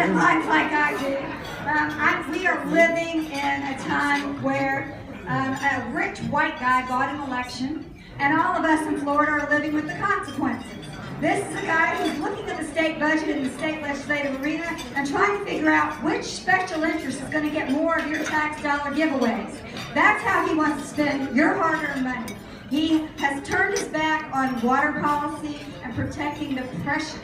headlines like I do. We are living in a time where a rich white guy got an election, and all of us in Florida are living with the consequences. This is a guy who's looking at the state budget in the state legislative arena and trying to figure out which special interest is going to get more of your tax dollar giveaways. That's how he wants to spend your hard-earned money. He has turned his back on water policy and protecting the precious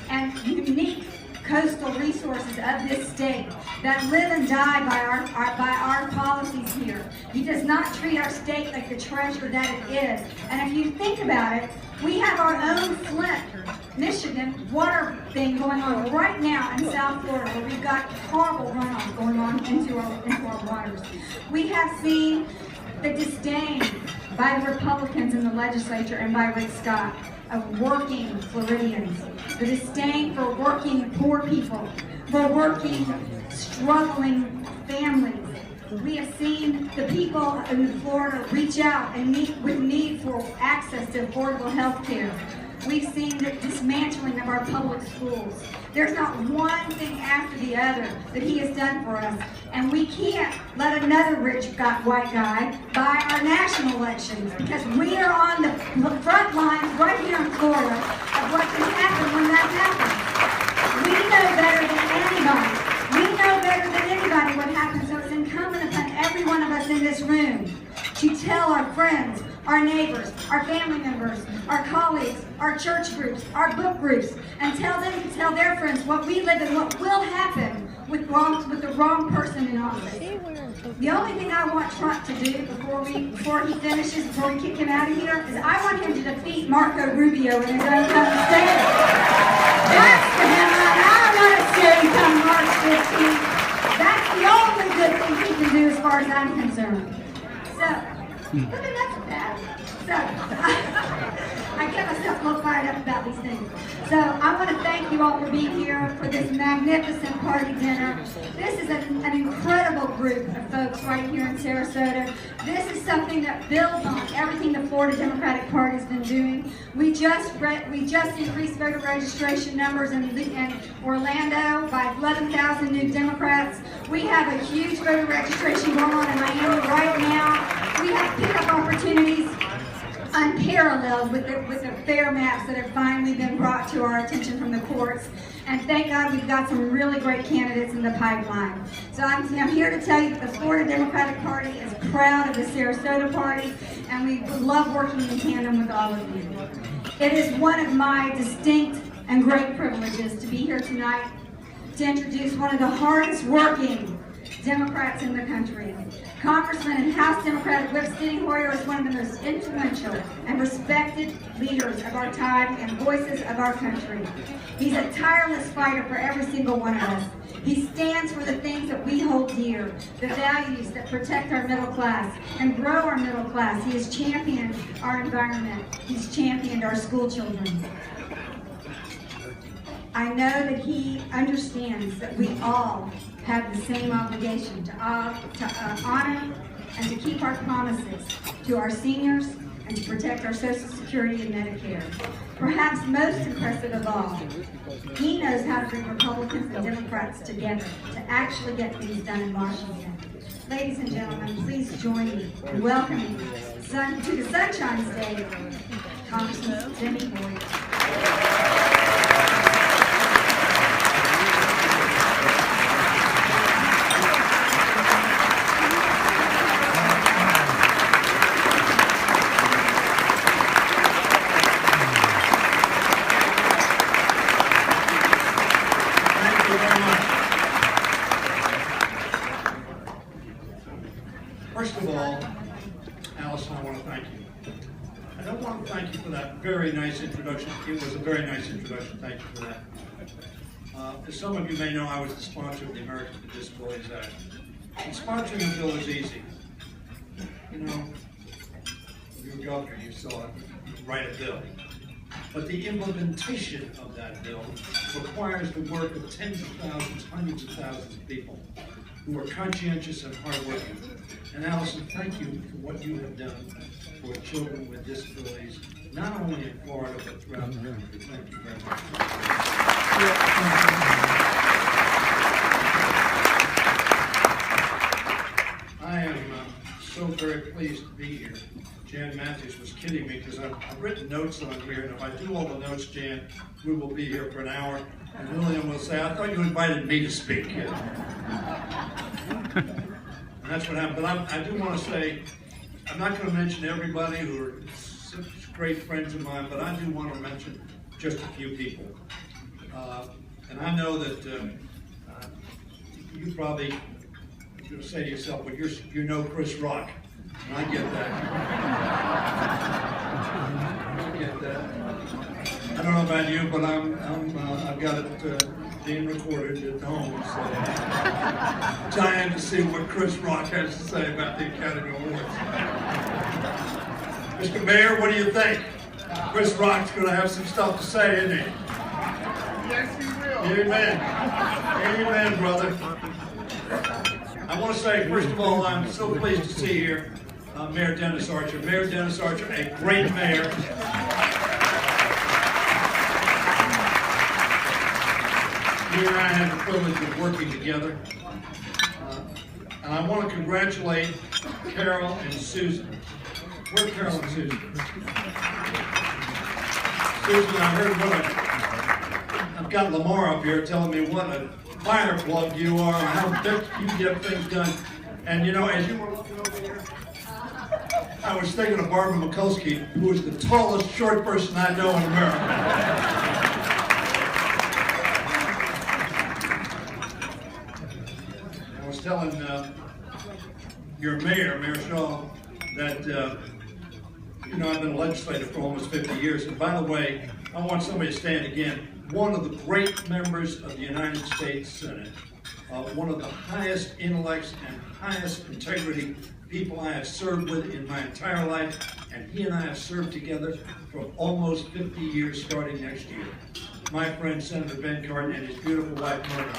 and unique coastal resources of this state that live and die by our policies here. He does not treat our state like the treasure that it is. And if you think about it, we have our own Flint, Michigan water thing going on right now in South Florida, where we've got horrible runoff going on into our waters. We have seen the disdain by the Republicans in the legislature and by Rick Scott of working Floridians, the disdain for working poor people, for working, struggling families. We have seen the people in Florida reach out and with need for access to affordable health care. We've seen the dismantling of our public schools. There's not one thing after the other that he has done for us. And we can't let another rich white guy buy our national elections, because we are on the front lines right here in Florida of what can happen when that happens. We know better than anybody. We know better than anybody what happens, so it's incumbent upon every one of us in this room to tell our friends, our neighbors, our family members, our colleagues, our church groups, our book groups, and tell them to tell their friends what we live in, what will happen with the wrong person in office. The only thing I want Trump to do before he finishes, before we kick him out of here, is I want him to defeat Marco Rubio in his own state. That's for him. I want to see him come March 15th. That's the only good thing he can do as far as I'm concerned. So, look at that. So, I get myself a little fired up about these things. So, I want to thank you all for being here for this magnificent party dinner. This is an incredible group of folks right here in Sarasota. This is something that builds on everything the Florida Democratic Party has been doing. We just increased voter registration numbers in Orlando by 11,000 new Democrats. We have a huge voter registration going on in Miami right now. We have pickup opportunities unparalleled with the fair maps that have finally been brought to our attention from the courts. And thank God we've got some really great candidates in the pipeline. So I'm here to tell you that the Florida Democratic Party is proud of the Sarasota Party, and we love working in tandem with all of you. It is one of my distinct and great privileges to be here tonight to introduce one of the hardest working Democrats in the country. Congressman and House Democratic Whip Stoyer is one of the most influential and respected leaders of our time and voices of our country. He's a tireless fighter for every single one of us. He stands for the things that we hold dear, the values that protect our middle class and grow our middle class. He has championed our environment. He's championed our school children. I know that he understands that we all have the same obligation to honor and to keep our promises to our seniors and to protect our Social Security and Medicare. Perhaps most impressive of all, he knows how to bring Republicans and Democrats together to actually get things done in Washington. Ladies and gentlemen, please join me in welcoming to the Sunshine State, Congressman Steny. First of all, Allison, I want to thank you. I don't want to thank you for that very nice introduction. It was a very nice introduction. Thank you for that. As some of you may know, I was the sponsor of the Americans with Disabilities Act. And sponsoring a bill is easy. You know, you're a governor, you saw it, you can write a bill. But the implementation of that bill requires the work of tens of thousands, hundreds of thousands of people who are conscientious and hardworking. And Allison, thank you for what you have done for children with disabilities, not only in Florida, but throughout the country. Thank you very much. very pleased to be here. Jan Matthews was kidding me because I've written notes on here, and if I do all the notes, Jan, we will be here for an hour. And Julian will say, I thought you invited me to speak. And that's what happened. But I do want to say, I'm not going to mention everybody who are such great friends of mine, but I do want to mention just a few people. And I know that you probably going to say to yourself, well, you know Chris Rock. And I get that. I get that. I don't know about you, but I've got it being recorded at home, so dying to see what Chris Rock has to say about the Academy Awards. Mr. Mayor, what do you think? Chris Rock's going to have some stuff to say, isn't he? Yes, he will. Amen. Amen, brother. I want to say, first of all, I'm so pleased to see here Mayor Dennis Archer. Mayor Dennis Archer, a great mayor. He and I had the privilege of working together. And I want to congratulate Carol and Susan. Where's Carol and Susan? Susan, I heard I've got Lamar up here telling me what a fire plug you are and how big you get things done. And you know, as you were looking over here, I was thinking of Barbara Mikulski, who is the tallest short person I know in America. I was telling your mayor, Mayor Shaw, that you know, I've been a legislator for almost 50 years. And by the way, I want somebody to stand again. One of the great members of the United States Senate, one of the highest intellects and highest integrity people I have served with in my entire life, and he and I have served together for almost 50 years starting next year. My friend Senator Ben Cardin and his beautiful wife Myrna.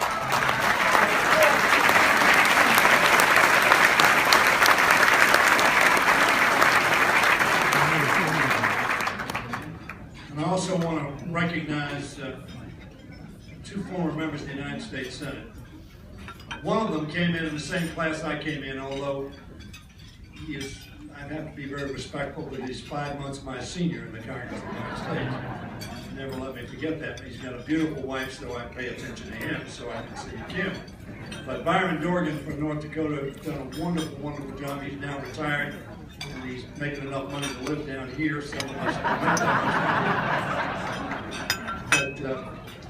And I also want to recognize two former members of the United States Senate. One of them came in the same class I came in, although he is, I have to be very respectful, but he's 5 months my senior in the Congress of the United States. He never let me forget that. He's got a beautiful wife, so I pay attention to him, so I can see Kim. But Byron Dorgan from North Dakota has done a wonderful, wonderful job. He's now retired, and he's making enough money to live down here, so much. But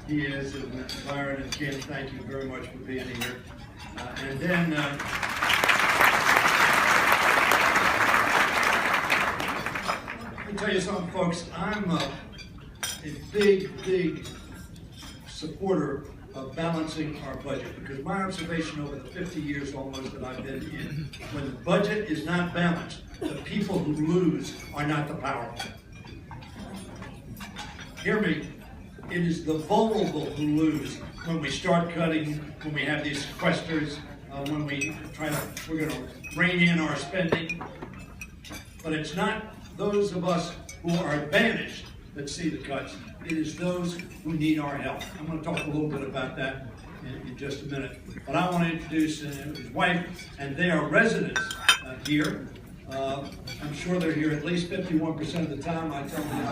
he is, and Byron and Kim, thank you very much for being here. And then, let me tell you something, folks. I'm a big supporter of balancing our budget, because my observation over the 50 years almost that I've been in, when the budget is not balanced, the people who lose are not the powerful. Hear me. It is the vulnerable who lose when we start cutting, when we have these sequesters, when we we're going to rein in our spending. But it's not those of us who are advantaged that see the cuts. It is those who need our help. I'm going to talk a little bit about that in just a minute. But I want to introduce his wife, and they are residents here. I'm sure they're here at least 51% of the time. I tell them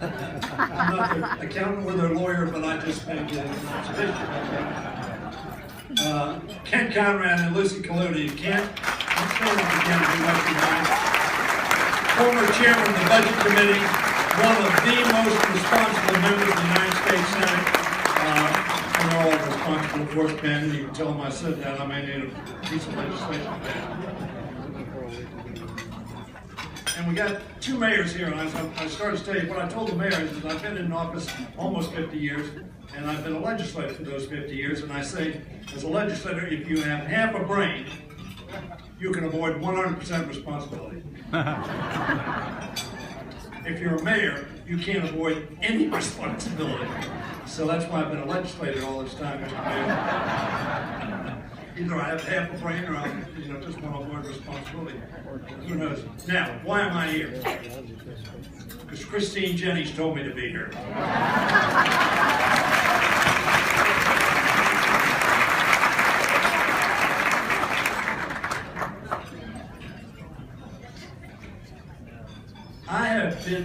I'm not their accountant or their lawyer, but I just make an observation. Kent Conrad and Lucy Collodi. Kent, I'm standing up again to be recognized. Former chairman of the Budget Committee, one of the most responsible members of the United States Senate. And they're all responsible, of course, Ben. You can tell them I said that. I may need a piece of legislation. And we got two mayors here, and I started to tell you what I told the mayors is I've been in office almost 50 years, and I've been a legislator for those 50 years, and I say, as a legislator, if you have half a brain, you can avoid 100% responsibility. If you're a mayor, you can't avoid any responsibility. So that's why I've been a legislator all this time, Mr. Mayor. Either I have half a brain or I just want to avoid responsibility. Who knows? Now, why am I here? Because Christine Jennings told me to be here.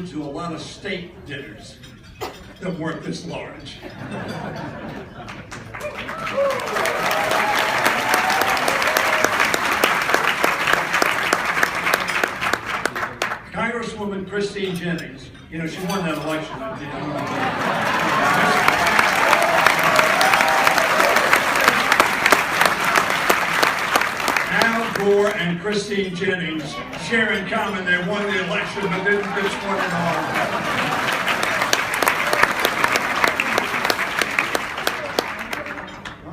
been to a lot of state dinners that weren't this large. Congresswoman Christine Jennings, you know, she won that election. You know, Al Gore and Christine Jennings share in common they won the election, but didn't just win it all.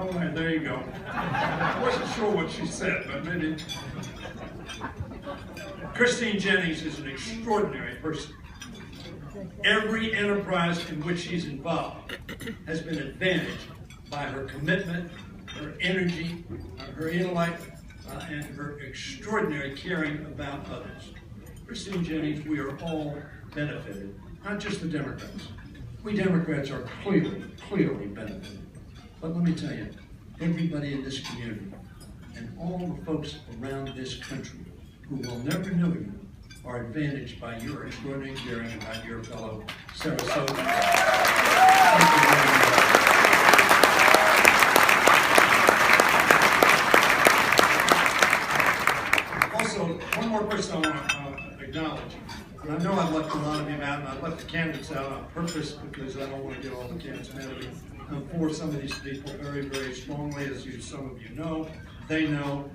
All right, there you go. I wasn't sure what she said, but maybe. Christine Jennings is an extraordinary person. Every enterprise in which she's involved has been advantaged by her commitment, her energy, her intellect, and her extraordinary caring about others. Christine Jennings, we are all benefited, not just the Democrats. We Democrats are clearly benefited. But let me tell you, everybody in this community and all the folks around this country who will never know you are advantaged by your extraordinary caring about your fellow Sarasota. Thank you very much. Also, one more person I want to acknowledge. And I know I've left a lot of you out, and I've left the candidates out on purpose because I don't want to get all the candidates mad at me. I'm for some of these people very, very strongly, as some of you know. They know.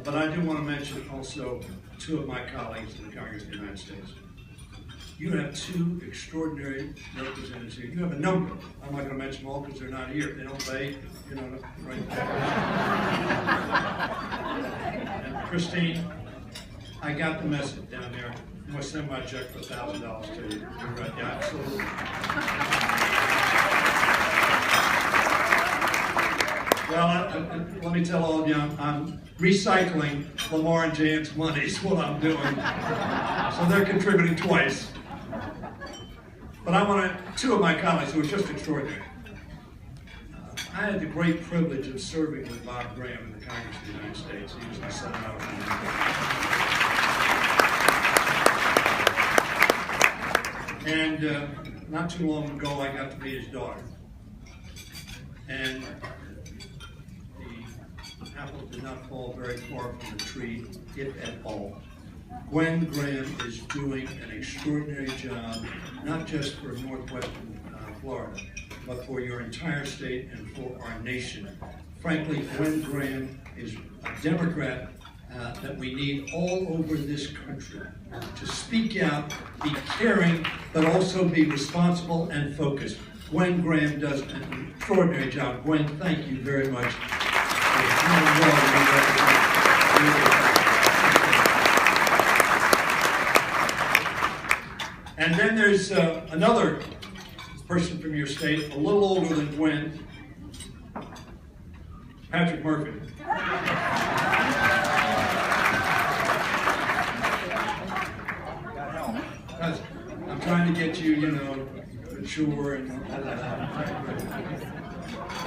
But I do want to mention also two of my colleagues in the Congress of the United States. You have two extraordinary representatives here. You have a number. I'm not going to mention them all because they're not here. If they don't pay, you know, right there. And Christine, I got the message down there. I'm going to send my check for $1,000 to you. You're right. Yeah, absolutely. Well, let me tell all of you, I'm recycling Lamar and Jan's money is what I'm doing. So they're contributing twice. But I want two of my colleagues who are just extraordinary. I had the great privilege of serving with Bob Graham in the Congress of the United States. He was my son. And not too long ago, I got to meet his daughter. And the apple did not fall very far from the tree, if at all. Gwen Graham is doing an extraordinary job, not just for Northwestern Florida, but for your entire state and for our nation. Frankly, Gwen Graham is a Democrat that we need all over this country to speak out, be caring, but also be responsible and focused. Gwen Graham does an extraordinary job. Gwen, thank you very much. And then there's another person from your state, a little older than Gwen, Patrick Murphy. I'm trying to get you, you know, mature and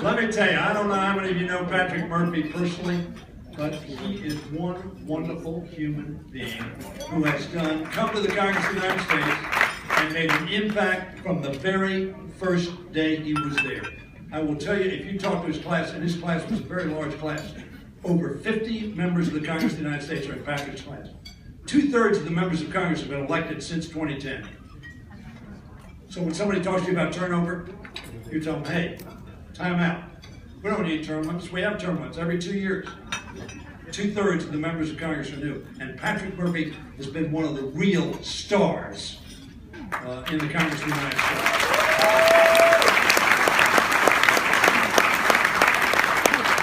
let me tell you, I don't know how many of you know Patrick Murphy personally, but he is one wonderful human being who has come to the Congress of the United States and made an impact from the very first day he was there. I will tell you, if you talk to his class, and his class was a very large class, over 50 members of the Congress of the United States are in Patrick's class. 2/3 of the members of Congress have been elected since 2010. So when somebody talks to you about turnover, you tell them, hey, time out. We don't need term limits. We have term limits every 2 years. 2/3 of the members of Congress are new. And Patrick Murphy has been one of the real stars in the Congress of the United States.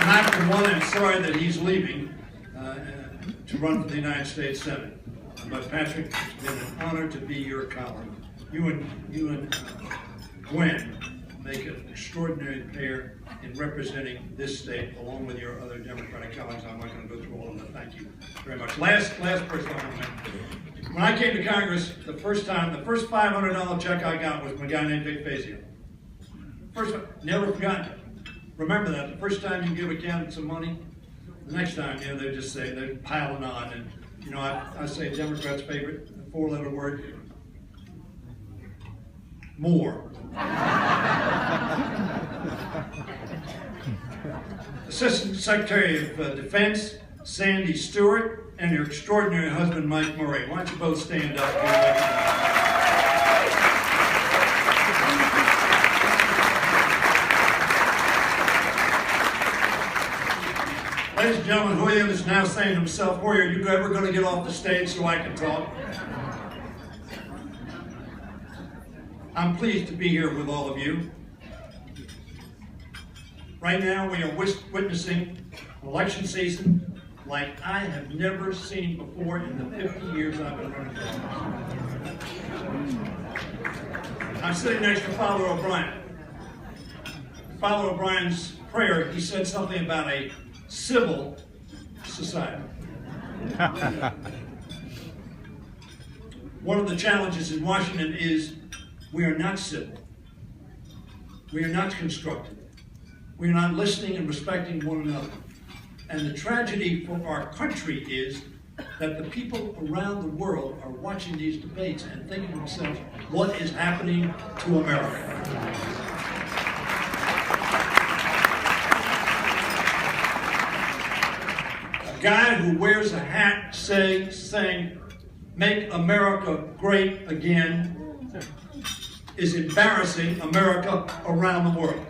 And I, for one, am sorry that he's leaving to run for the United States Senate. But Patrick, it's been an honor to be your colleague. You and Gwen make an extraordinary pair in representing this state, along with your other Democratic colleagues. I'm not going to go through all of them. Thank you very much. Last person I want to mention. When I came to Congress the first $500 check I got was from a guy named Vic Fazio. First one, never forgotten it. Remember that. The first time you give a candidate some money, the next time, you know, they just say they're piling on. And, you know, I say Democrats' favorite 4-letter word, more. Assistant Secretary of Defense, Sandy Stewart, and her extraordinary husband, Mike Murray. Why don't you both stand up here? Ladies and gentlemen, Julian is now saying to himself, "Boy, are you ever going to get off the stage so I can talk?" I'm pleased to be here with all of you. Right now, we are witnessing election season like I have never seen before in the 50 years I've been running for office. I'm sitting next to Father O'Brien. Father O'Brien's prayer, he said something about a civil society. One of the challenges in Washington is we are not civil. We are not constructive. We are not listening and respecting one another. And the tragedy for our country is that the people around the world are watching these debates and thinking to themselves, what is happening to America? A guy who wears a hat saying, "Make America great again," is embarrassing America around the world.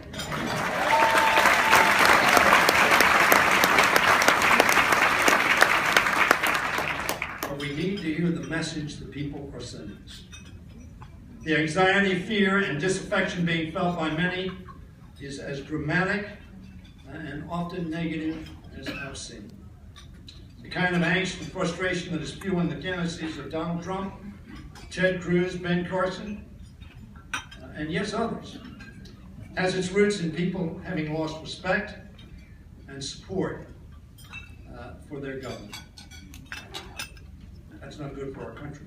But we need to hear the message the people are sending us. The anxiety, fear, and disaffection being felt by many is as dramatic and often negative as I've seen. The kind of angst and frustration that is fueling the candidacies of Donald Trump, Ted Cruz, Ben Carson, and yes, others, has its roots in people having lost respect and support for their government. That's not good for our country.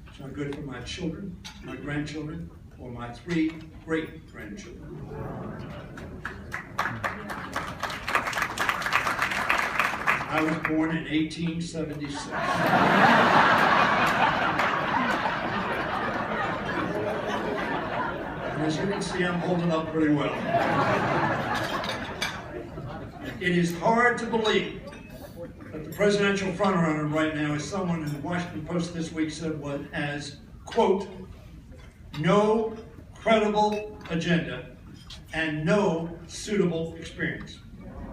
It's not good for my children, my grandchildren, or my 3 great-grandchildren. I was born in 1876. As you can see, I'm holding up pretty well. It is hard to believe that the presidential frontrunner right now is someone who Washington Post this week said has, quote, no credible agenda and no suitable experience.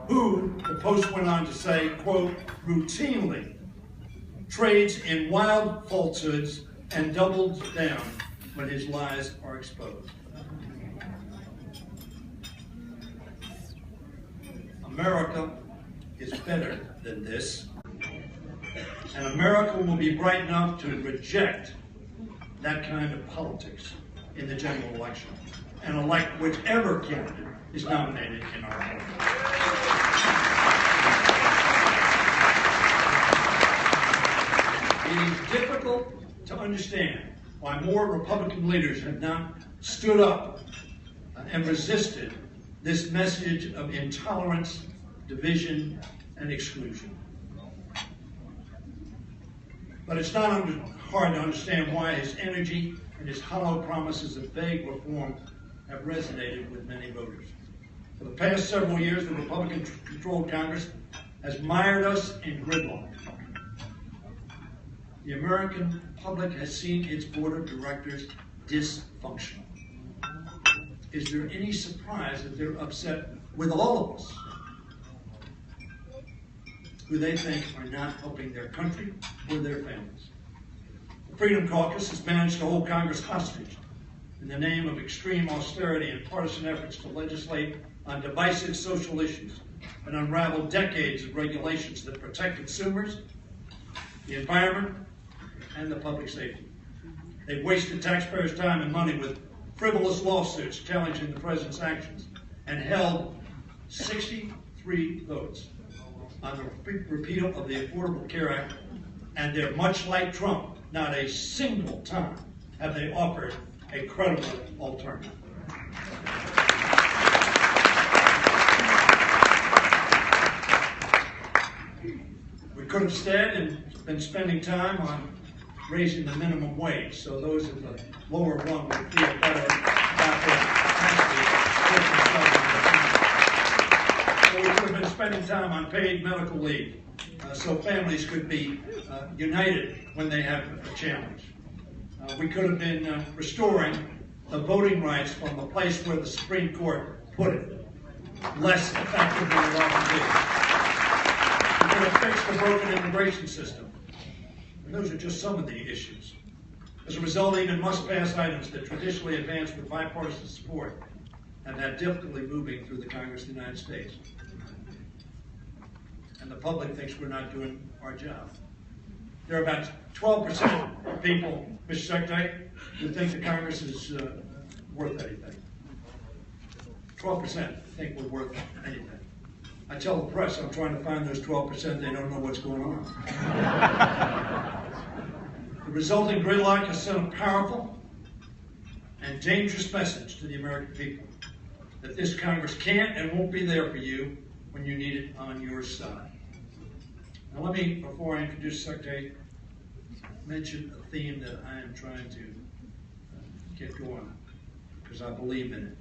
Who, the Post went on to say, quote, routinely trades in wild falsehoods and doubles down when his lies are exposed. America is better than this, and America will be bright enough to reject that kind of politics in the general election and elect whichever candidate is nominated in our country. It is difficult to understand why more Republican leaders have not stood up and resisted this message of intolerance, division, and exclusion. But it's not hard to understand why his energy and his hollow promises of vague reform have resonated with many voters. For the past several years, the Republican-controlled Congress has mired us in gridlock. The American public has seen its board of directors dysfunctional. Is there any surprise that they're upset with all of us, who they think are not helping their country or their families? The Freedom Caucus has managed to hold Congress hostage in the name of extreme austerity and partisan efforts to legislate on divisive social issues and unravel decades of regulations that protect consumers, the environment, and the public safety. They've wasted taxpayers' time and money with frivolous lawsuits challenging the president's actions and held 63 votes on the repeal of the Affordable Care Act, and they're much like Trump. Not a single time have they offered a credible alternative. We could have instead been spending time on raising the minimum wage, so those at the lower rung would feel better about their capacity. So we could have been spending time on paid medical leave, so families could be united when they have a challenge. We could have been restoring the voting rights from the place where the Supreme Court put it, less effective than it often is. We could have fixed the broken immigration system. And those are just some of the issues. As a result, even must-pass items that traditionally advance with bipartisan support have had difficulty moving through the Congress of the United States. And the public thinks we're not doing our job. There are about 12% of people, Mr. Secretary, who think the Congress is worth anything. 12% think we're worth anything. I tell the press I'm trying to find those 12%, they don't know what's going on. The resulting gridlock has sent a powerful and dangerous message to the American people that this Congress can't and won't be there for you when you need it on your side. Now let me, before I introduce the Secretary, mention a theme that I am trying to get going because I believe in it.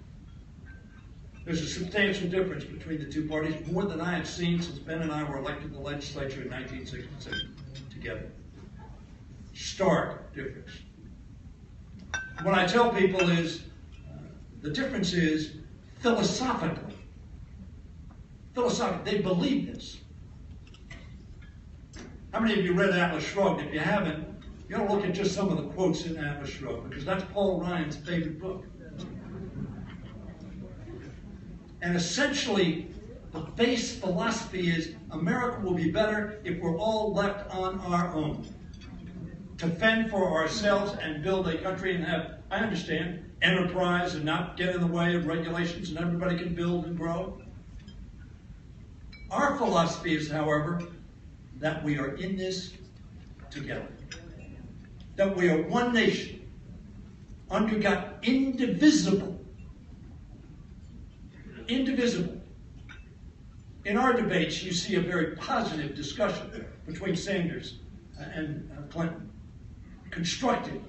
There's a substantial difference between the two parties, more than I have seen since Ben and I were elected to the legislature in 1966 together. Stark difference. What I tell people is the difference is philosophically. Philosophically, they believe this. How many of you read Atlas Shrugged? If you haven't, you ought to look at just some of the quotes in Atlas Shrugged, because that's Paul Ryan's favorite book. And essentially, the base philosophy is America will be better if we're all left on our own to fend for ourselves and build a country and have, I understand, enterprise and not get in the way of regulations and everybody can build and grow. Our philosophy is, however, that we are in this together. That we are one nation, under God, indivisible. Indivisible. In our debates, you see a very positive discussion between Sanders and Clinton. Constructive.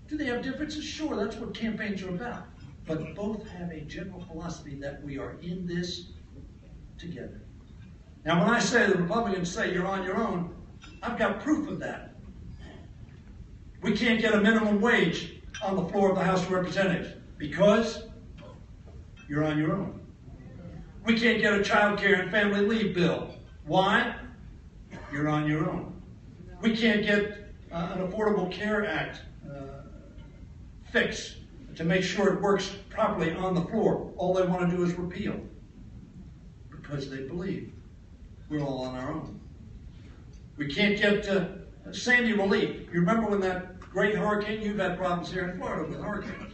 Do they have differences? Sure, that's what campaigns are about. But both have a general philosophy that we are in this together. Now, when I say the Republicans say you're on your own, I've got proof of that. We can't get a minimum wage on the floor of the House of Representatives because you're on your own. We can't get a child care and family leave bill. Why? You're on your own. We can't get an Affordable Care Act fix to make sure it works properly on the floor. All they want to do is repeal because they believe we're all on our own. We can't get Sandy relief. You remember when that great hurricane, you've had problems here in Florida with hurricanes,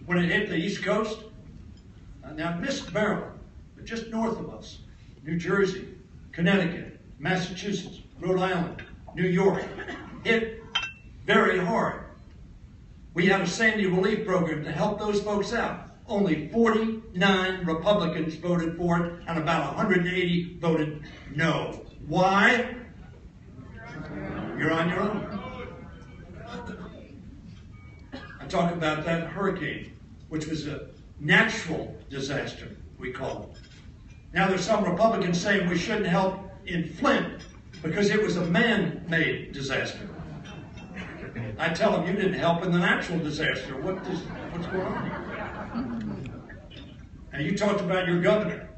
when it hit the East Coast? Now it missed Maryland, but just north of us, New Jersey, Connecticut, Massachusetts, Rhode Island, New York, hit very hard. We had a Sandy relief program to help those folks out. Only 49 Republicans voted for it, and about 180 voted no. Why? You're on your own. I talk about that hurricane, which was a natural disaster, we call it. Now there's some Republicans saying we shouldn't help in Flint because it was a man-made disaster. I tell them you didn't help in the natural disaster. What's going on here? Now you talked about your governor.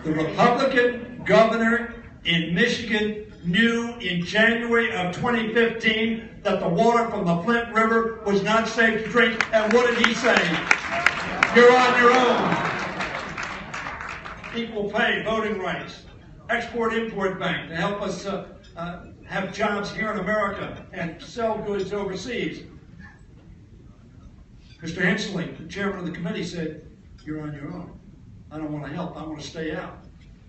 The Republican governor in Michigan knew in January of 2015 that the water from the Flint River was not safe to drink. And what did he say? You're on your own. Equal pay, voting rights, Export-Import Bank to help us have jobs here in America and sell goods overseas. Mr. Hensley, the chairman of the committee, said, you're on your own. I don't want to help. I want to stay out.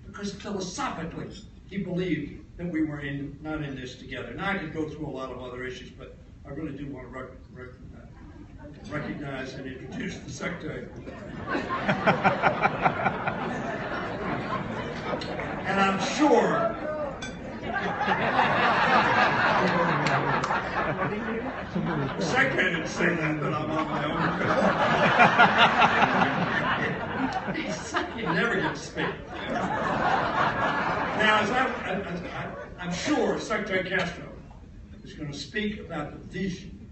Because philosophically, he believed that we were not in this together. Now, I could go through a lot of other issues, but I really do want to recognize and introduce the Secretary. And I'm sure the secretary didn't say that, but I'm on my own. You never get to speak. Now, I'm sure Secretary Castro is going to speak about the vision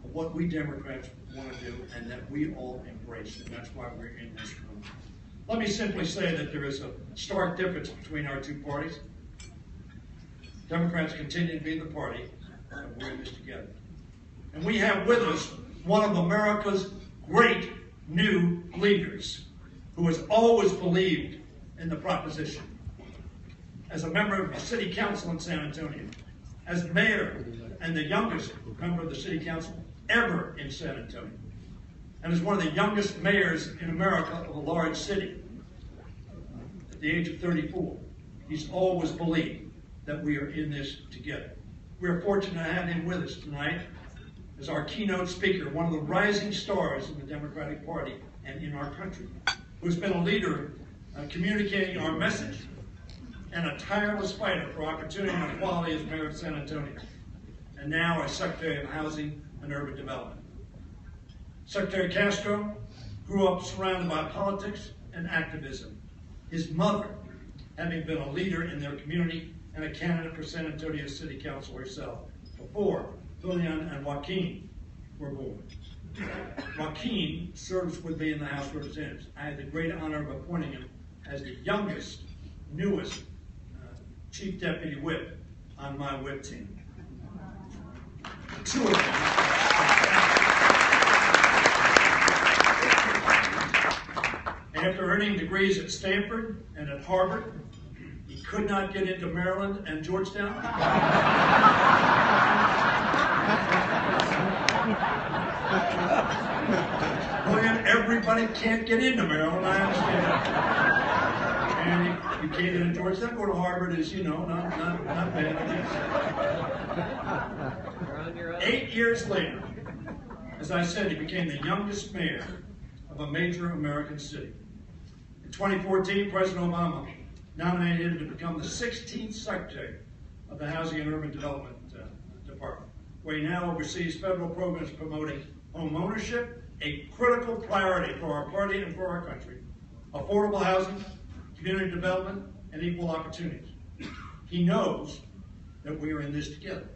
of what we Democrats want to do and that we all embrace, and that's why we're in this room. Let me simply say that there is a stark difference between our two parties. Democrats continue to be the party, and we're in this together. And we have with us one of America's great new leaders who has always believed in the proposition. As a member of the City Council in San Antonio, as mayor and the youngest member of the City Council ever in San Antonio, and as one of the youngest mayors in America of a large city, at the age of 34, he's always believed that we are in this together. We are fortunate to have him with us tonight as our keynote speaker, one of the rising stars in the Democratic Party and in our country, who's been a leader communicating our message and a tireless fighter for opportunity and equality as mayor of San Antonio, and now as Secretary of Housing and Urban Development. Secretary Castro grew up surrounded by politics and activism. His mother, having been a leader in their community and a candidate for San Antonio City Council herself, before Julian and Joaquin were born. Joaquin serves with me in the House of Representatives. I had the great honor of appointing him as the youngest, newest Chief Deputy Whip on my whip team. The two of them. After earning degrees at Stanford and at Harvard, he could not get into Maryland and Georgetown. Julian, everybody can't get into Maryland, I understand. And you can't get into Georgetown. Go to Harvard is, you know, not bad, I guess. 8 years later, as I said, he became the youngest mayor of a major American city. In 2014, President Obama nominated him to become the 16th Secretary of the Housing and Urban Development Department, where he now oversees federal programs promoting home ownership, a critical priority for our party and for our country, affordable housing, community development, and equal opportunities. He knows that we are in this together.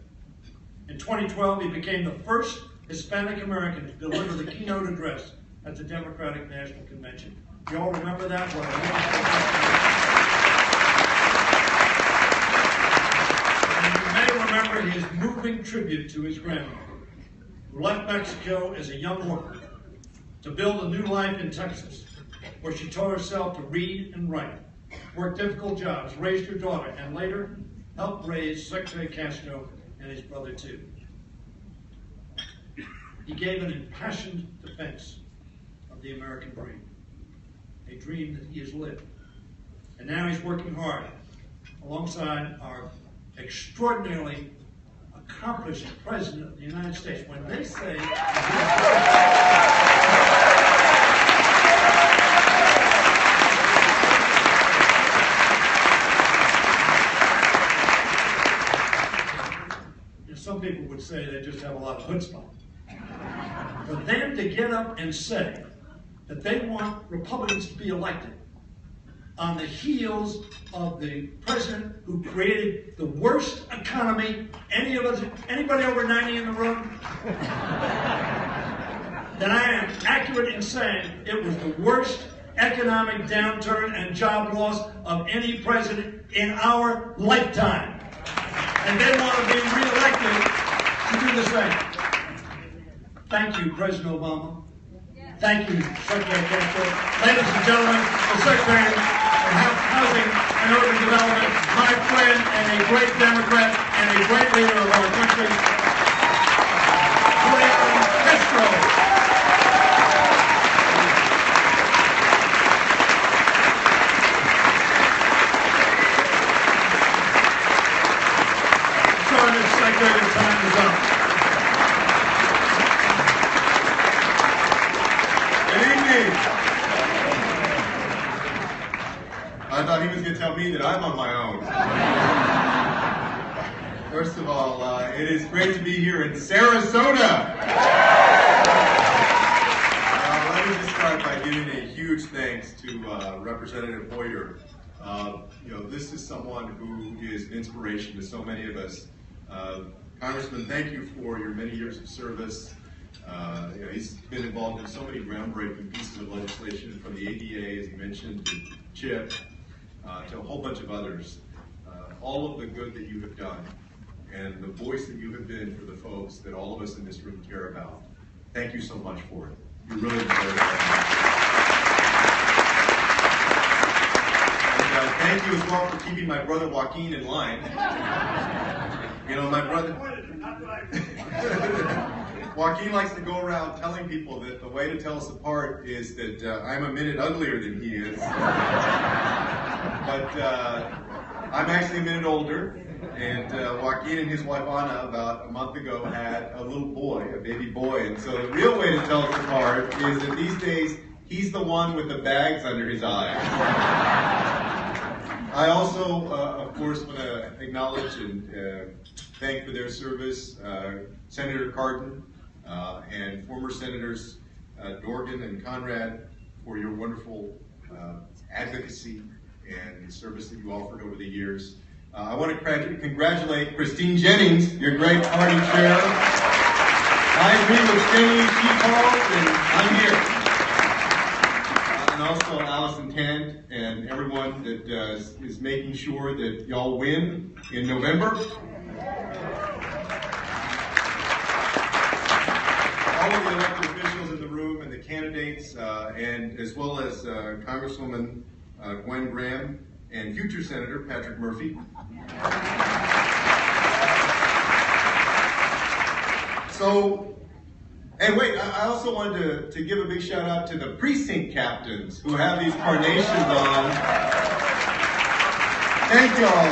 In 2012, he became the first Hispanic American to deliver the keynote address at the Democratic National Convention. You all remember that? And you may remember his moving tribute to his grandmother, who left Mexico as a young woman to build a new life in Texas, where she taught herself to read and write, worked difficult jobs, raised her daughter, and later helped raise Secretary Castro and his brother too. He gave an impassioned defense of the American dream, a dream that he has lived. And now he's working hard alongside our extraordinarily accomplished President of the United States. When they say some people would say they just have a lot of chutzpah. For them to get up and say that they want Republicans to be elected on the heels of the president who created the worst economy, anybody over 90 in the room? Then I am accurate in saying it was the worst economic downturn and job loss of any president in our lifetime. And they want to be reelected to do the same. Thank you, President Obama. Thank you, Secretary Castro. Ladies and gentlemen, the Secretary of Housing and Urban Development, my friend and a great Democrat and a great leader of our country, Julian Castro. Sorry, Mr. Secretary, your time is up. I thought he was going to tell me tell me that I'm on my own. First of all, it is great to be here in Sarasota. Let me just start by giving a huge thanks to Representative Hoyer. This is someone who is an inspiration to so many of us. Congressman, thank you for your many years of service. He's been involved in so many groundbreaking pieces of legislation, from the ADA, as he mentioned, to CHIP, to a whole bunch of others. All of the good that you have done, and the voice that you have been for the folks that all of us in this room care about. Thank you so much for it. You really deserve it. And thank you as well for keeping my brother Joaquin in line. My brother Joaquin likes to go around telling people that the way to tell us apart is that I'm a minute uglier than he is. But I'm actually a minute older, and Joaquin and his wife Anna about a month ago had a little boy, a baby boy, and so the real way to tell us apart is that these days he's the one with the bags under his eyes. I also, of course, want to acknowledge and thank for their service Senator Cardin and former Senators Dorgan and Conrad for your wonderful advocacy and the service that you offered over the years. I want to congratulate Christine Jennings, your great party chair. I agree with Steny, she called, and I'm here. And also Allison Tant and everyone that is making sure that y'all win in November. All of the elected officials in the room and the candidates, and as well as Congresswoman Gwen Graham and future Senator Patrick Murphy. And wait, I also wanted to give a big shout out to the precinct captains who have these carnations on. Thank y'all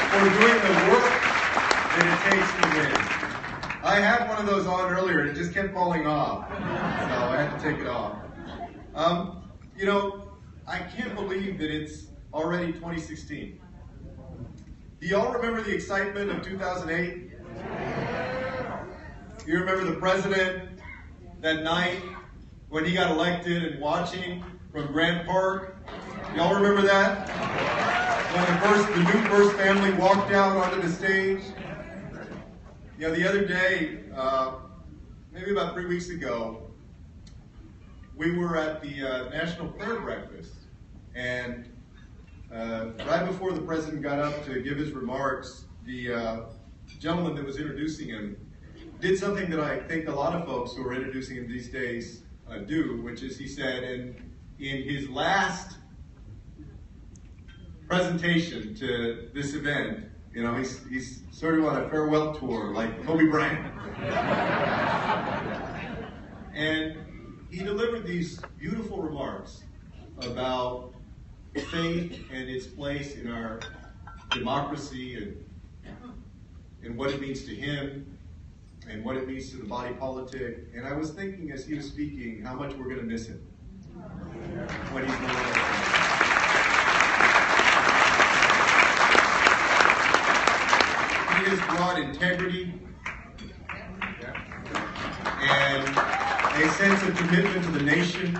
for doing the work that it takes to win. I had one of those on earlier and it just kept falling off, so I had to take it off. I can't believe that it's already 2016. Do y'all remember the excitement of 2008? You remember the president that night when he got elected and watching from Grant Park? Y'all remember that? When the new first family walked out onto the stage? The other day, maybe about 3 weeks ago, we were at the National Prayer Breakfast, and right before the president got up to give his remarks, the gentleman that was introducing him did something that I think a lot of folks who are introducing him these days do, which is he said in his last presentation to this event, he's sort of on a farewell tour like Kobe Bryant. And he delivered these beautiful remarks about faith and its place in our democracy and what it means to him and what it means to the body politic. And I was thinking as he was speaking how much we're going to miss him when he's no longer. He has brought integrity and a sense of commitment to the nation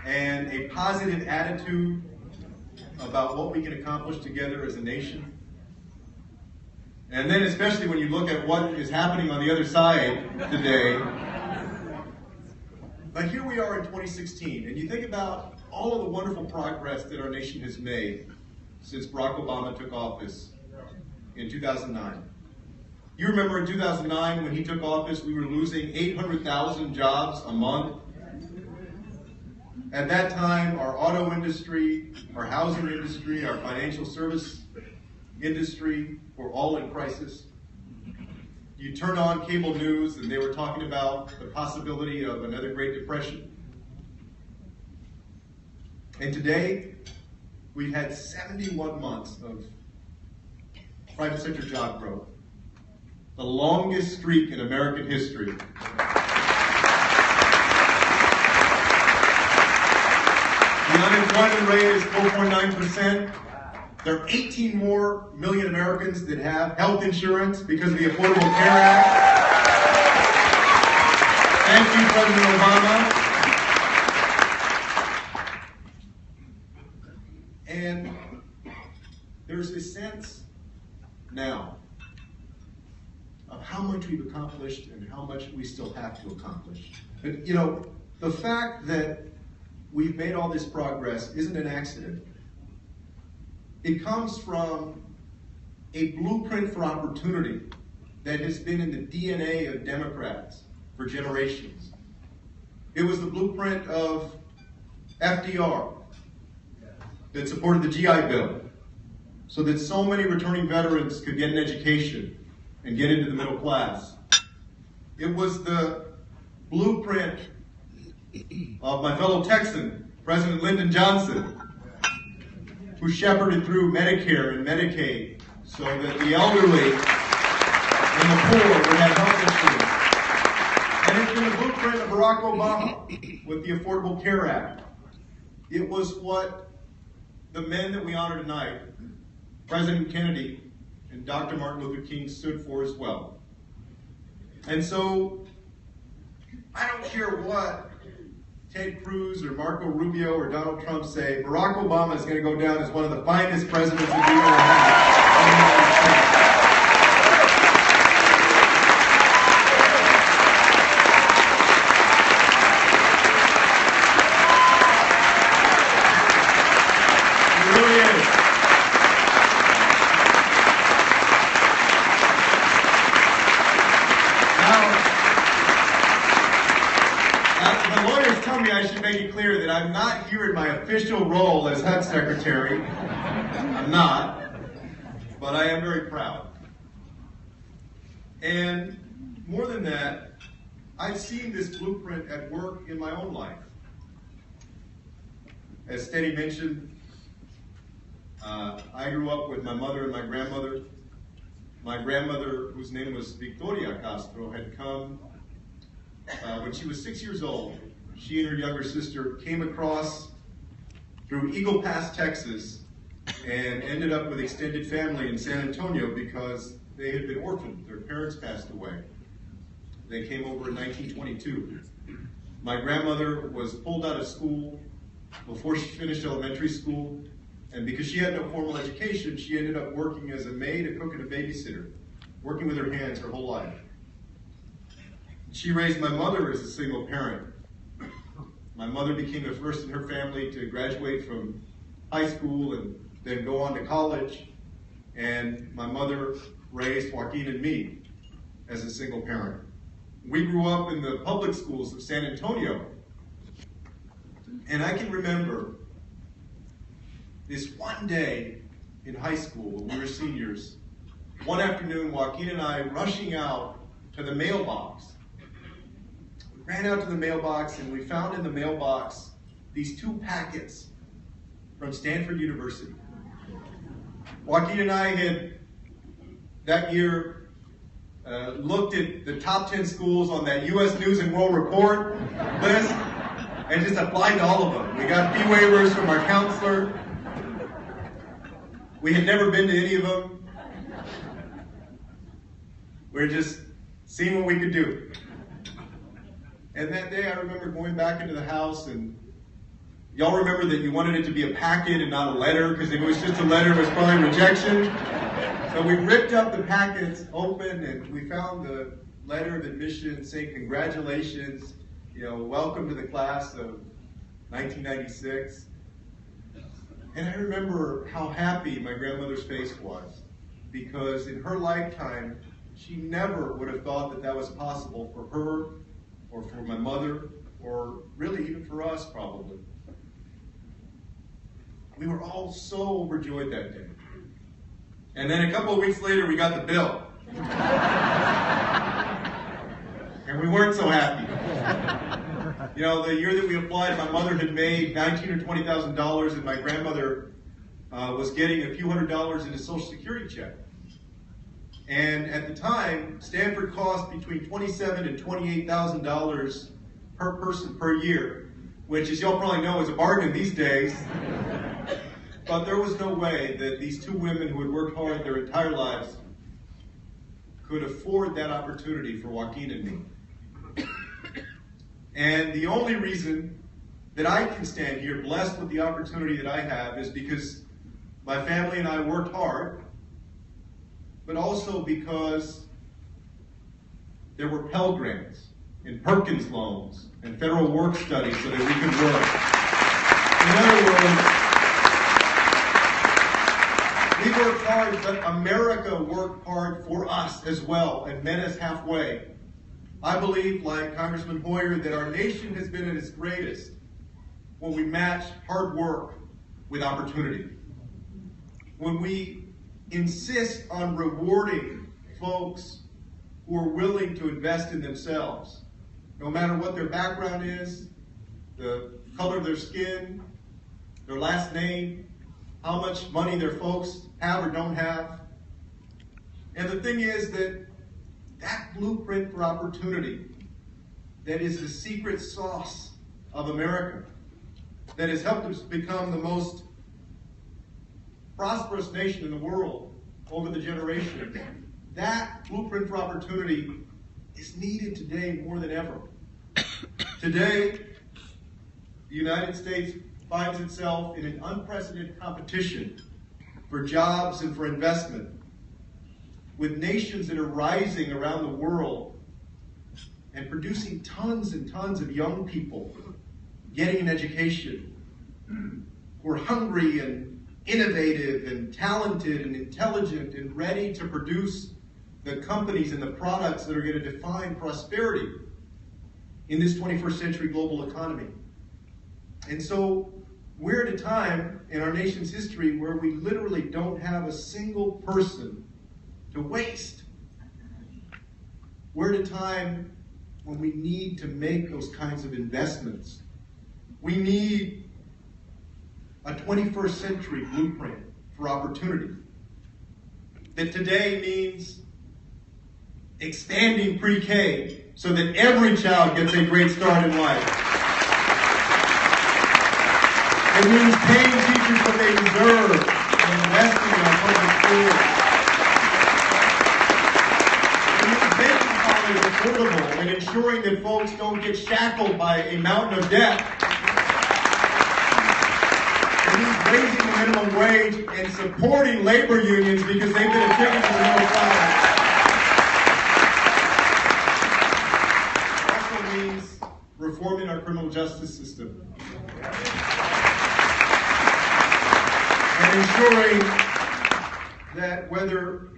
and a positive attitude about what we can accomplish together as a nation. And then especially when you look at what is happening on the other side today. But here we are in 2016, and you think about all of the wonderful progress that our nation has made since Barack Obama took office in 2009. You remember in 2009 when he took office, we were losing 800,000 jobs a month. At that time, our auto industry, our housing industry, our financial service industry were all in crisis. You turn on cable news and they were talking about the possibility of another Great Depression. And today, we've had 71 months of private sector job growth, the longest streak in American history. The unemployment rate is 4.9%. There are 18 more million Americans that have health insurance because of the Affordable Care Act. Thank you, President Obama. And there's a sense now of how much we've accomplished and how much we still have to accomplish. But, you know, the fact that we've made all this progress isn't an accident. It comes from a blueprint for opportunity that has been in the DNA of Democrats for generations. It was the blueprint of FDR that supported the GI Bill so that so many returning veterans could get an education and get into the middle class. It was the blueprint of my fellow Texan, President Lyndon Johnson, who shepherded through Medicare and Medicaid so that the elderly and the poor would have health insurance. And it's been the blueprint of Barack Obama with the Affordable Care Act. It was what the men that we honor tonight, President Kennedy and Dr. Martin Luther King, stood for as well. And so, I don't care what Ted Cruz or Marco Rubio or Donald Trump say, Barack Obama is going to go down as one of the finest presidents we've ever had in the United States. He really is. Now, the lawyers tell me I should make it clear that I'm not here in my official role as HUD Secretary. I'm not, but I am very proud. And more than that, I've seen this blueprint at work in my own life. As Steny mentioned, I grew up with my mother and my grandmother. My grandmother, whose name was Victoria Castro, had come when she was 6 years old. She and her younger sister came across through Eagle Pass, Texas, and ended up with extended family in San Antonio because they had been orphaned. Their parents passed away. They came over in 1922. My grandmother was pulled out of school before she finished elementary school, and because she had no formal education, she ended up working as a maid, a cook, and a babysitter, working with her hands her whole life. She raised my mother as a single parent. My mother became the first in her family to graduate from high school and then go on to college, and my mother raised Joaquin and me as a single parent. We grew up in the public schools of San Antonio, and I can remember this one day in high school when we were seniors, one afternoon, Joaquin and I rushing out to the mailbox. We ran out to the mailbox and we found in the mailbox these two packets from Stanford University. Joaquin and I had that year looked at the top 10 schools on that U.S. News and World Report list and just applied to all of them. We got fee waivers from our counselor. We had never been to any of them. We were just seeing what we could do. And that day I remember going back into the house, and y'all remember that you wanted it to be a packet and not a letter, because if it was just a letter it was probably rejection. So we ripped up the packets open and we found the letter of admission saying congratulations, welcome to the class of 1996. And I remember how happy my grandmother's face was, because in her lifetime, she never would have thought that that was possible for her, or for my mother, or really even for us, probably. We were all so overjoyed that day. And then a couple of weeks later, we got the bill. And we weren't so happy. The year that we applied, my mother had made $19,000 or $20,000, and my grandmother was getting a few $100s in a Social Security check. And at the time, Stanford cost between $27,000 and $28,000 per person per year. which, as y'all probably know, is a bargain these days. But there was no way that these two women who had worked hard their entire lives could afford that opportunity for Joaquin and me. And the only reason that I can stand here blessed with the opportunity that I have is because my family and I worked hard, but also because there were Pell Grants and Perkins loans and federal work studies so that we could work. In other words, we worked hard, but America worked hard for us as well and met us halfway. I believe, like Congressman Hoyer, that our nation has been at its greatest when we match hard work with opportunity. When we insist on rewarding folks who are willing to invest in themselves, no matter what their background is, the color of their skin, their last name, how much money their folks have or don't have. And the thing is that blueprint for opportunity, that is the secret sauce of America, that has helped us become the most prosperous nation in the world over the generations. That blueprint for opportunity is needed today more than ever. Today, the United States finds itself in an unprecedented competition for jobs and for investment, with nations that are rising around the world and producing tons and tons of young people getting an education, who are hungry and innovative and talented and intelligent and ready to produce the companies and the products that are going to define prosperity in this 21st century global economy. And so we're at a time in our nation's history where we literally don't have a single person to waste. We're at a time when we need to make those kinds of investments. We need a 21st century blueprint for opportunity that today means expanding pre-K so that every child gets a great start in life. It means paying teachers what they deserve and investing in our public schools. It means making college affordable and ensuring that folks don't get shackled by a mountain of debt. It means raising the minimum wage and supporting labor unions because they've been a ticket to the middle class. It also means reforming our criminal justice system and ensuring that whether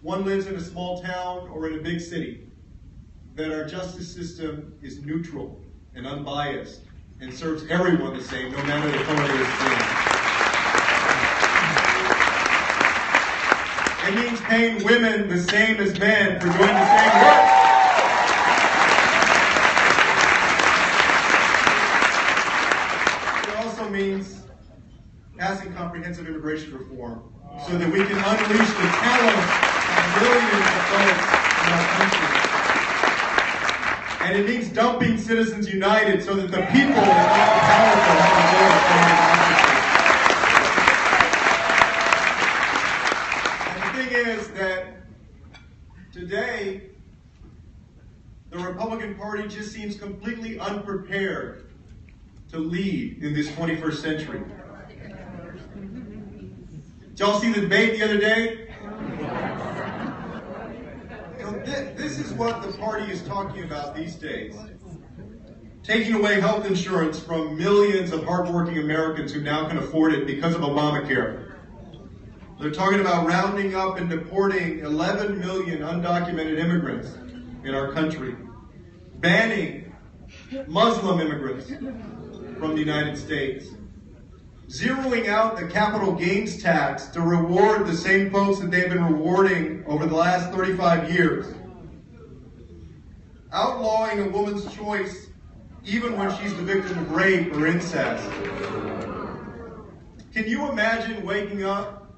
one lives in a small town or in a big city, that our justice system is neutral and unbiased and serves everyone the same, no matter the color of their skin. It means paying women the same as men for doing the same work. It also means passing comprehensive immigration reform so that we can unleash the talent of millions of folks in our country. And it means dumping Citizens United so that the people are not powerful have the vote. And the thing is that today, the Republican Party just seems completely unprepared to lead in this 21st century. Did y'all see the debate the other day? This is what the party is talking about these days. Taking away health insurance from millions of hardworking Americans who now can afford it because of Obamacare. They're talking about rounding up and deporting 11 million undocumented immigrants in our country. Banning Muslim immigrants from the United States. Zeroing out the capital gains tax to reward the same folks that they've been rewarding over the last 35 years. Outlawing a woman's choice even when she's the victim of rape or incest. Can you imagine waking up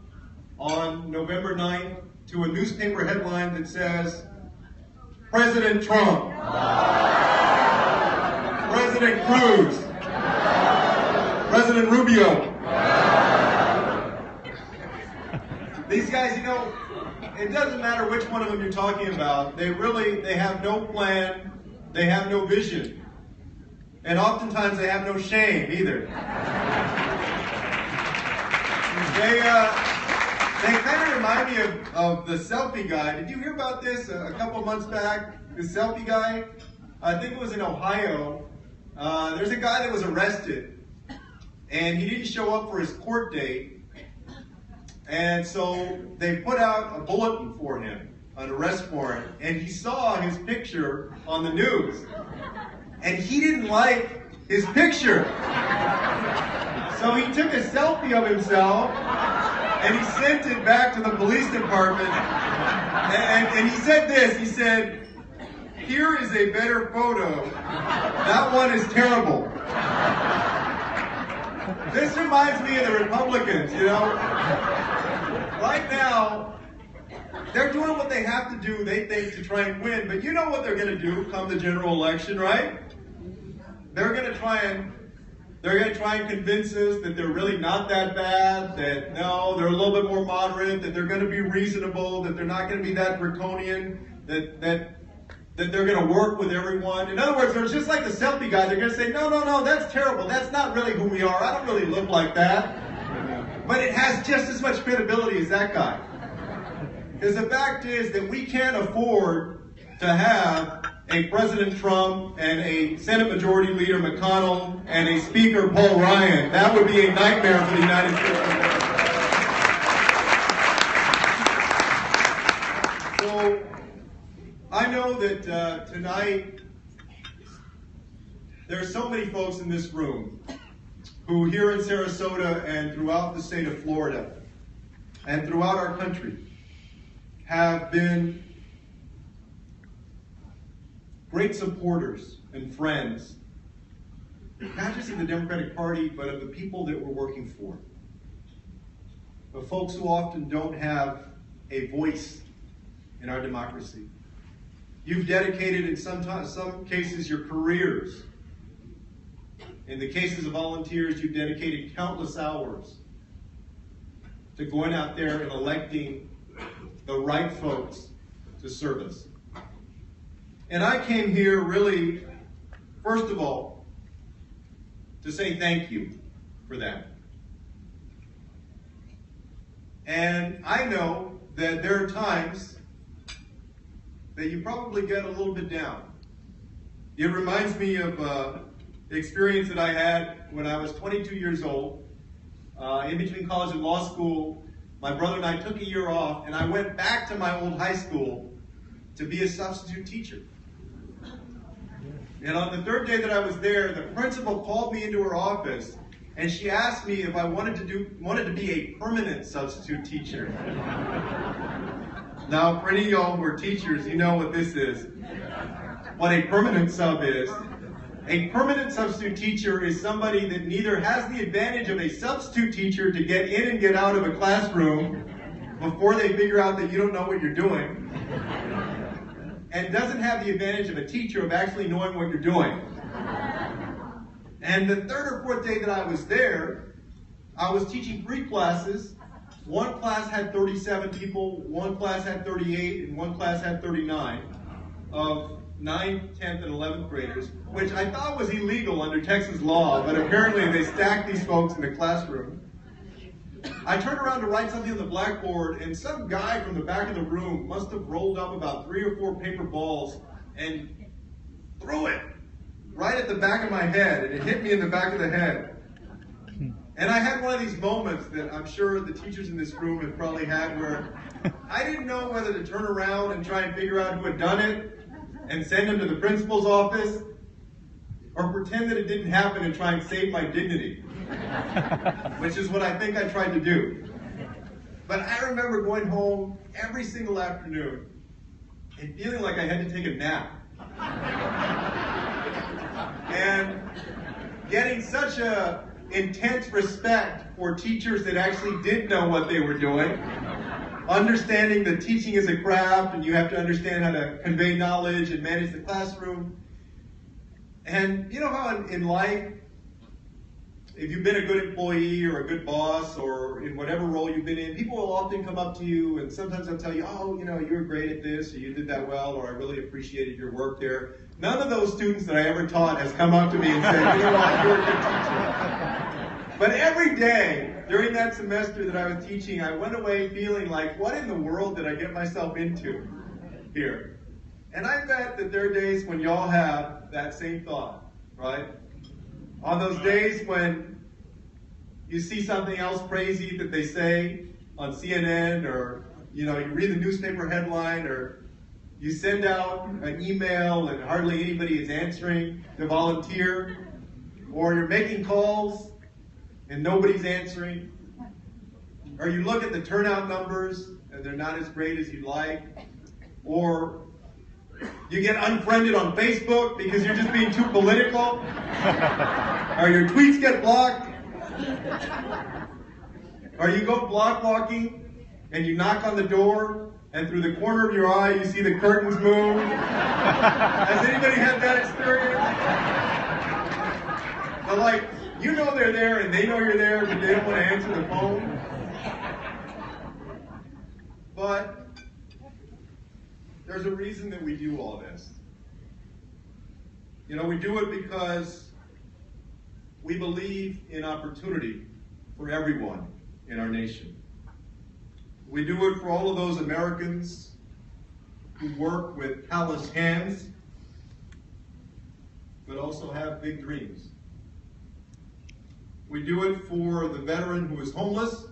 on November 9th to a newspaper headline that says, President Trump. President Cruz, President Rubio. These guys, you know, it doesn't matter which one of them you're talking about. They have no plan. They have no vision. And oftentimes they have no shame either. They kind of remind me of the selfie guy. Did you hear about this a couple months back? The selfie guy? I think it was in Ohio. There's a guy that was arrested, and he didn't show up for his court date. And so they put out a bulletin for him, an arrest warrant, and he saw his picture on the news. And he didn't like his picture. So he took a selfie of himself and he sent it back to the police department. And he said this, he said, "Here is a better photo. That one is terrible." This reminds me of the Republicans, you know. Right now, they're doing what they have to do, they think, to try and win. But you know what they're going to do come the general election, right? They're going to try and convince us that they're really not that bad, that no, they're a little bit more moderate, that they're going to be reasonable, that they're not going to be that draconian, that they're going to work with everyone. In other words, they're just like the selfie guy. They're going to say, no, that's terrible. That's not really who we are. I don't really look like that. But it has just as much credibility as that guy. Because the fact is that we can't afford to have a President Trump and a Senate Majority Leader McConnell and a Speaker Paul Ryan. That would be a nightmare for the United States. So I know that tonight there are so many folks in this room who here in Sarasota and throughout the state of Florida and throughout our country have been great supporters and friends, not just of the Democratic Party, but of the people that we're working for. Of folks who often don't have a voice in our democracy. You've dedicated, in some cases, your careers. In the cases of volunteers, you've dedicated countless hours to going out there and electing the right folks to serve us. And I came here really, first of all, to say thank you for that. And I know that there are times that you probably get a little bit down. It reminds me of the experience that I had when I was 22 years old. In between college and law school, my brother and I took a year off, and I went back to my old high school to be a substitute teacher. And on the third day that I was there, the principal called me into her office, and she asked me if I wanted to be a permanent substitute teacher. Now, for any of y'all who are teachers, you know what this is. What a permanent sub is. A permanent substitute teacher is somebody that neither has the advantage of a substitute teacher to get in and get out of a classroom before they figure out that you don't know what you're doing, and doesn't have the advantage of a teacher of actually knowing what you're doing. And the third or fourth day that I was there, I was teaching 3 classes. One class had 37 people, one class had 38, and one class had 39 of 9th, 10th, and 11th graders, which I thought was illegal under Texas law, but apparently they stacked these folks in the classroom. I turned around to write something on the blackboard, and some guy from the back of the room must have rolled up about 3 or 4 paper balls and threw it right at the back of my head, and it hit me in the back of the head. And I had one of these moments that I'm sure the teachers in this room have probably had where I didn't know whether to turn around and try and figure out who had done it and send them to the principal's office, or pretend that it didn't happen and try and save my dignity, which is what I think I tried to do. But I remember going home every single afternoon and feeling like I had to take a nap. And getting such a intense respect for teachers that actually did know what they were doing, understanding that teaching is a craft and you have to understand how to convey knowledge and manage the classroom. And you know how in life, if you've been a good employee or a good boss or in whatever role you've been in, people will often come up to you and sometimes they'll tell you, oh, you know, you were great at this, or you did that well, or I really appreciated your work there. None of those students that I ever taught has come up to me and said, you know what, you're a good teacher. But every day during that semester that I was teaching, I went away feeling like, what in the world did I get myself into here? And I bet that there are days when y'all have that same thought, right? On those days when you see something else crazy that they say on CNN, or you read the newspaper headline, or you send out an email and hardly anybody is answering to volunteer, or you're making calls and nobody's answering, or you look at the turnout numbers and they're not as great as you'd like, or you get unfriended on Facebook because you're just being too political, or your tweets get blocked, or you go block walking and you knock on the door and through the corner of your eye you see the curtains move. Has anybody had that experience? But like, you know they're there and they know you're there, but they don't want to answer the phone. But there's a reason that we do all this. We do it because we believe in opportunity for everyone in our nation. We do it for all of those Americans who work with calloused hands, but also have big dreams. We do it for the veteran who is homeless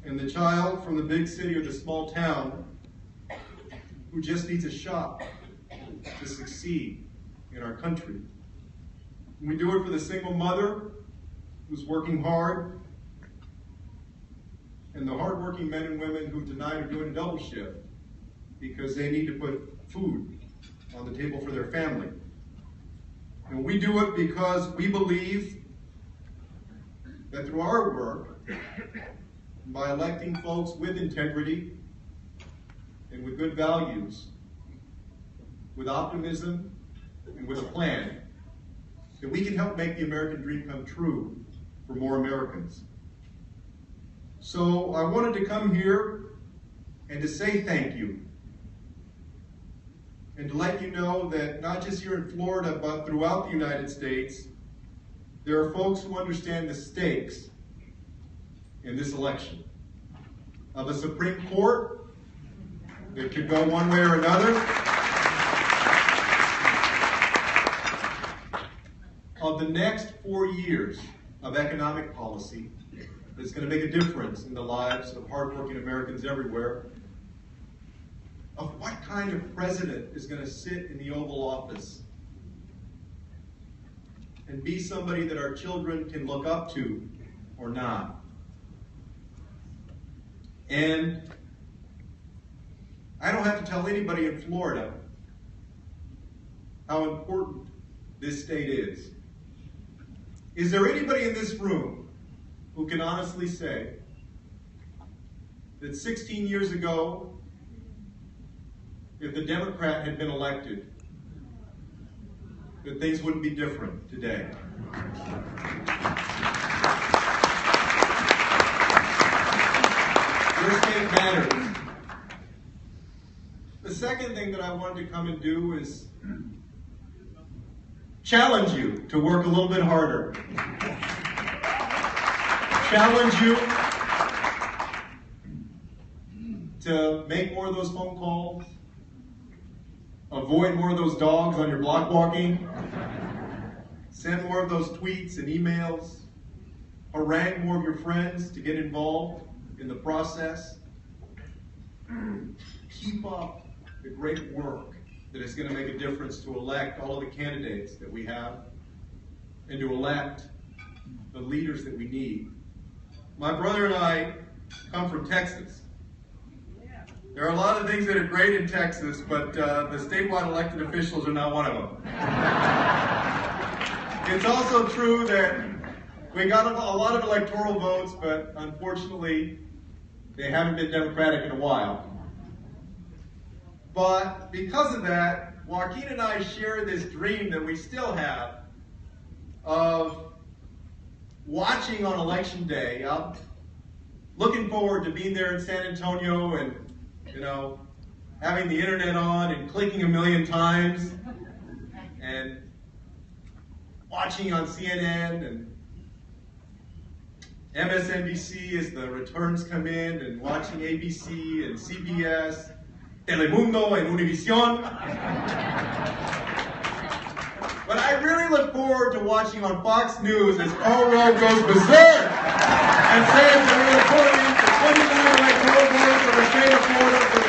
and the child from the big city or the small town who just needs a shot to succeed in our country. We do it for the single mother who's working hard, and the hardworking men and women who tonight are doing a double shift because they need to put food on the table for their family. And we do it because we believe that through our work, by electing folks with integrity and with good values, with optimism and with a plan, that we can help make the American dream come true for more Americans. So I wanted to come here and to say thank you, and to let you know that not just here in Florida, but throughout the United States, there are folks who understand the stakes in this election of a Supreme Court that could go one way or another, of the next 4 years of economic policy that's going to make a difference in the lives of hardworking Americans everywhere, of what kind of president is going to sit in the Oval Office and be somebody that our children can look up to or not. And I don't have to tell anybody in Florida how important this state is. Is there anybody in this room who can honestly say that 16 years ago, if the Democrat had been elected, that things wouldn't be different today? Your state matters. The second thing that I wanted to come and do is challenge you to work a little bit harder. Challenge you to make more of those phone calls, avoid more of those dogs on your block walking, send more of those tweets and emails, harangue more of your friends to get involved in the process. Keep up the great work that is going to make a difference to elect all of the candidates that we have and to elect the leaders that we need. My brother and I come from Texas. There are a lot of things that are great in Texas, but the statewide elected officials are not one of them. It's also true that we got a lot of electoral votes, but unfortunately, they haven't been Democratic in a while. But because of that, Joaquin and I share this dream that we still have of watching on election day. I'm looking forward to being there in San Antonio and, having the internet on and clicking a million times and watching on CNN and MSNBC as the returns come in and watching ABC and CBS, Telemundo and Univision. But I really look forward to watching on Fox News as Karl Rove goes berserk and says that we're going to put in the 29 electoral votes of the state of Florida for